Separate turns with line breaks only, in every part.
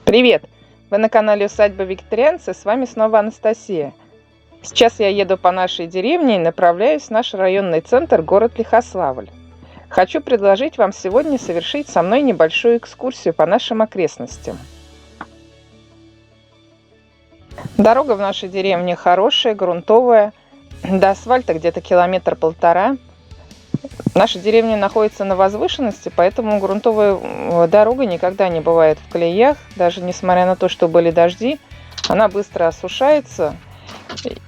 Привет! Вы на канале Усадьба Викторианцы, с вами снова Анастасия. Сейчас я еду по нашей деревне и направляюсь в наш районный центр, город Лихославль. Хочу предложить вам сегодня совершить со мной небольшую экскурсию по нашим окрестностям. Дорога в нашей деревне хорошая, грунтовая, до асфальта где-то 1,5 километра. Наша деревня находится на возвышенности, поэтому грунтовая дорога никогда не бывает в колеях. Даже несмотря на то, что были дожди, она быстро осушается.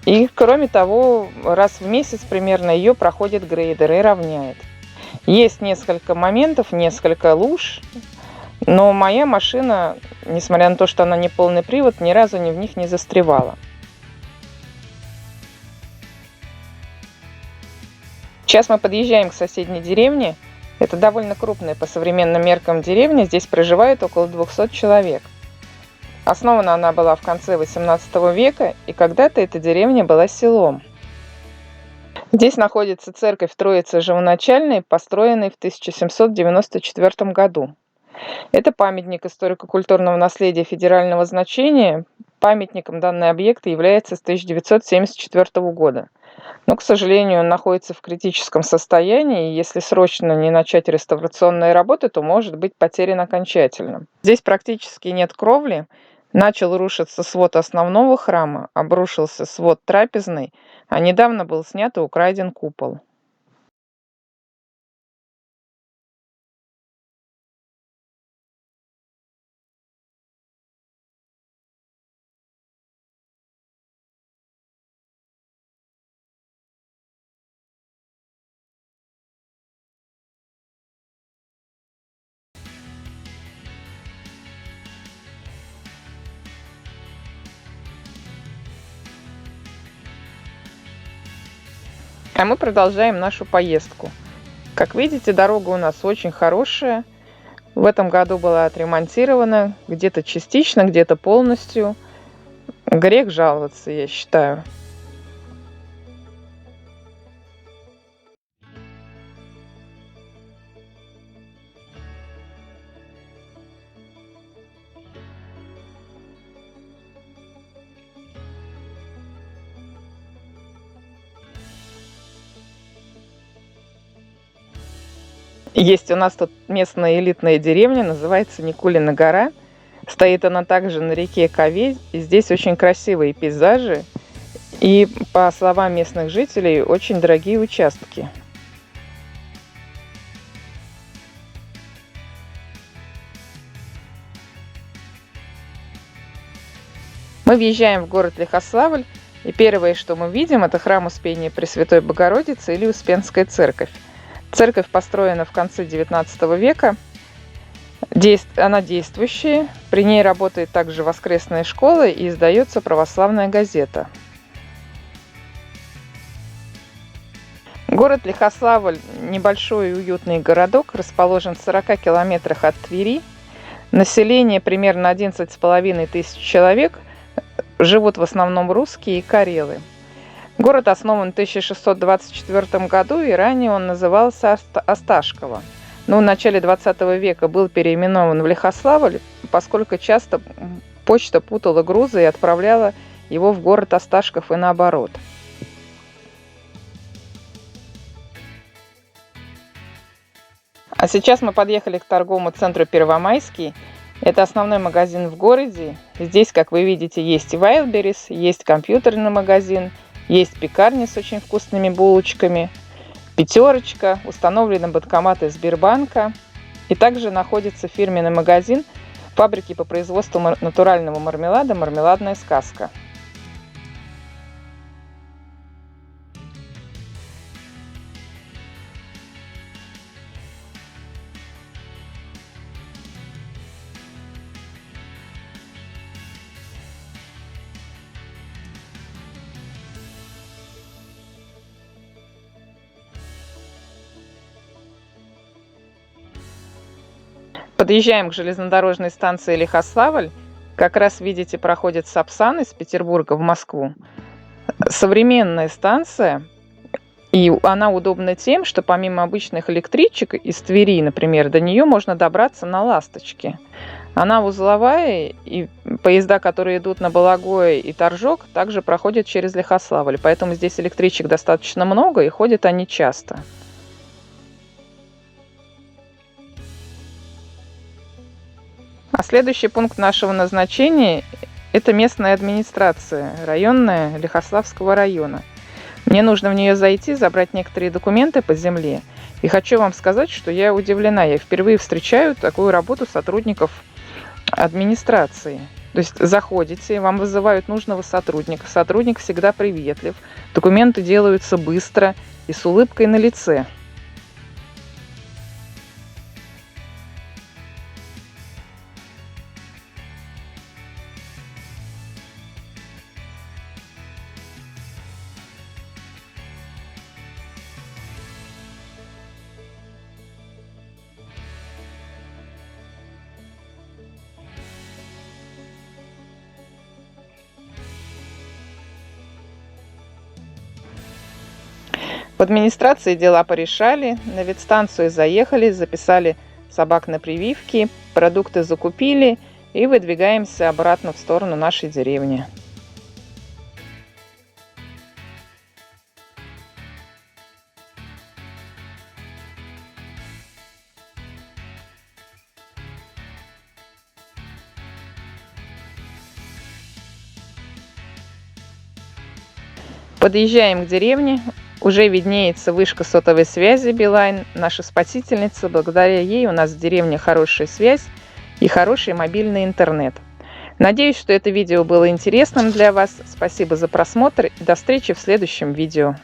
И, кроме того, раз в месяц примерно ее проходит грейдер и равняет. Есть несколько моментов, несколько луж, но моя машина, несмотря на то, что она не полный привод, ни разу в них не застревала. Сейчас мы подъезжаем к соседней деревне. Это довольно крупная по современным меркам деревня. Здесь проживает около 200 человек. Основана она была в конце 18 века, и когда-то эта деревня была селом. Здесь находится церковь Троицы Живоначальной, построенной в 1794 году. Это памятник историко-культурного наследия федерального значения. Памятником данный объект является с 1974 года. Но, к сожалению, он находится в критическом состоянии, и если срочно не начать реставрационные работы, то может быть потерян окончательно. Здесь практически нет кровли. Начал рушиться свод основного храма, обрушился свод трапезной, а недавно был снят и украден купол. А мы продолжаем нашу поездку. Как видите, дорога у нас очень хорошая. В этом году была отремонтирована, где-то частично, где-то полностью. Грех жаловаться, я считаю. Есть у нас тут местная элитная деревня, называется Никулина гора. Стоит она также на реке Ковей, и здесь очень красивые пейзажи и, по словам местных жителей, очень дорогие участки. Мы въезжаем в город Лихославль, и первое, что мы видим, это храм Успения Пресвятой Богородицы или Успенская церковь. Церковь построена в конце XIX века. Она действующая. При ней работает также воскресная школа и издается православная газета. Город Лихославль – небольшой и уютный городок, расположен в 40 километрах от Твери. Население примерно 11,5 тысяч человек. Живут в основном русские и карелы. Город основан в 1624 году, и ранее он назывался Осташково. Но в начале 20 века был переименован в Лихославль, поскольку часто почта путала грузы и отправляла его в город Осташков и наоборот. А сейчас мы подъехали к торговому центру Первомайский. Это основной магазин в городе. Здесь, как вы видите, есть и Wildberries, есть компьютерный магазин, есть пекарня с очень вкусными булочками, пятерочка, установлены банкоматы Сбербанка. И также находится фирменный магазин фабрики по производству натурального мармелада «Мармеладная сказка». Подъезжаем к железнодорожной станции Лихославль. Как раз видите, проходит Сапсан из Петербурга в Москву. Современная станция. И она удобна тем, что помимо обычных электричек из Твери, например, до нее можно добраться на «Ласточке». Она узловая, и поезда, которые идут на Балагое и Торжок, также проходят через Лихославль. Поэтому здесь электричек достаточно много, и ходят они часто. А следующий пункт нашего назначения – это местная администрация, районная Лихославского района. Мне нужно в нее зайти, забрать некоторые документы по земле. И хочу вам сказать, что я удивлена. Я впервые встречаю такую работу сотрудников администрации. То есть заходите, вам вызывают нужного сотрудника. Сотрудник всегда приветлив. Документы делаются быстро и с улыбкой на лице. В администрации дела порешали, на ветстанцию заехали, записали собак на прививки, продукты закупили и выдвигаемся обратно в сторону нашей деревни. Подъезжаем к деревне. Уже виднеется вышка сотовой связи Билайн, наша спасительница. Благодаря ей у нас в деревне хорошая связь и хороший мобильный интернет. Надеюсь, что это видео было интересным для вас. Спасибо за просмотр и до встречи в следующем видео.